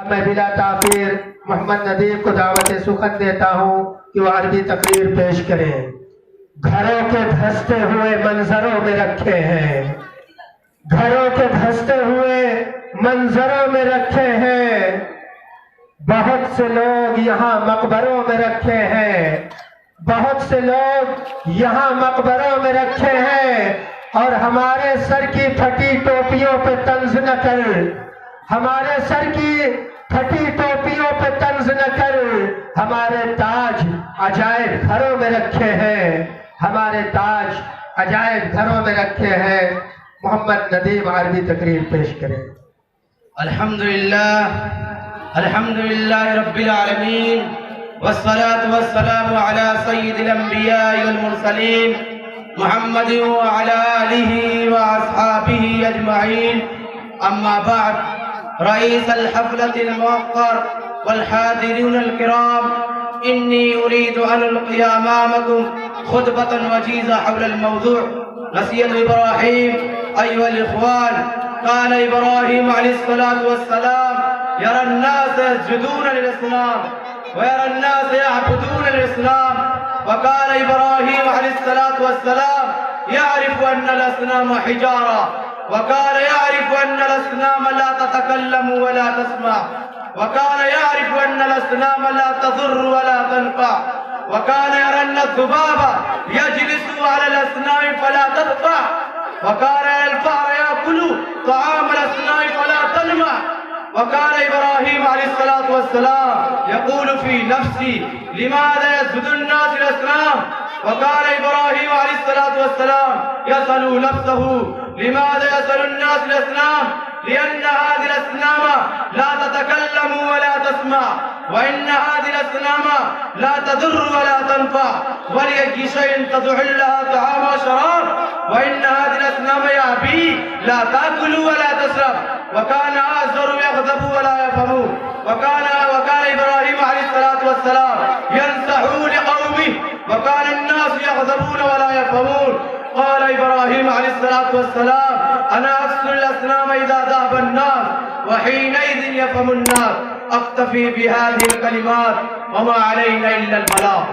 मैं बिला ताखीर मोहम्मद नदीम को दावत सुखन देता हूँ कि वह अरबी तकरीर पेश करें। घरों के धंसते हुए मंजरों में रखे हैं, घरों के धंसते हुए मंजरों में रखे हैं। बहुत से लोग यहाँ मकबरों में रखे हैं, बहुत से लोग यहाँ मकबरों में रखे हैं। और हमारे सर की फटी टोपियों पे तंज न कर, हमारे सर की फटी टोपियों पे तंज न कर। हमारे ताज अजायब घरों में रखे हैं, हमारे ताज अजायब घरों में रखे हैं। मोहम्मद नदीम अरबी तकरीर पेश करें। अल्हम्दुलिल्लाह अल्हम्दुलिल्लाह रब्बिल आलमीन वस्सलातु वस्सलामु अला सय्यिदिल अंबिया वल मुरसलीन मुहम्मद व अला आलिहि व अस्हाबिहि अजमईन। अम्मा बाद, रईस अल हफ़लतिल मुवक़्क़र वल हादिरीन अल किराम, इन्नी उरीदु अन उल्क़िया अमामकुम खुतबतन वजीज़ा हौल अल मौज़ू' नसीहत इब्राहीम अय्युहल इख़वान। क़ाल इब्राहीम अलैहिस्सलातु वस्सलाम यरा अन्नास यसजुदून लिल-असनाम व यरा अन्नास यअबुदून लिल-असनाम। वक़ाल इब्राहीम अलैहिस्सलातु वस्सलाम यअरिफ़ु अन्ना अल-असनाम हिजारा वक़ाल यअरिफ़ु अन्ना अल-असनाम ला ततकल्लमु व ला तस्मा वक़ाल यअरिफ़ु अन्ना अल-असनाम ला तज़ुर्रु व ला तनफ़अ वक़ाल यरा अन्ना अज़्ज़ुबाबा यजलिसु अला अल-असनाम फ़ला तदफ़अ वक़ाल अल-फ़अर याकुलु तआम अल-असनाम फ़ला तलमा। वक़ाल इब्राहीम अलैहिस्सलातु वस्सलाम यक़ूलु फ़ी नफ़्सी लिमाज़ा यसजुदु अन्नास लिल-असनाम। वक़ाल इब्राहीम अलैहिस्सलातु वस्सलाम यसअलु नफ़्सहु लिमाज़ा यसअलु अन्नास लिल-असनाम लिअन्न हाज़िहिल असनाम ला ततकल्लमु व ला तस्मा व इन्न हाज़िहिल असनाम ला तज़ुर्रु व ला तनफ़अ व लिअय्यि शैइन तज़ुहु लहा तआम व शराब व इन्न हाज़िहिल असनाम या अबी ला ताकुलु व ला तशरब। वकान आज़रु यग़ज़बु व ला यफ़हमु। वकान इब्राहीम अलैहिस्सलातु वस्सलाम यंसहु लिक़ौमिही वकान अन्नास यग़ज़बून व ला यफ़हमून। क़ाल इब्राहीम अलैहिस्सलातु वस्सलाम अना अक्सुल असनाम इज़ा ज़हबा अन्नास व हीनइज़िन यफ़हमु अन्नास। अक्तफ़ी बिहाज़िहिल कलिमात व मा अलैना इल्ला अल बलाग़।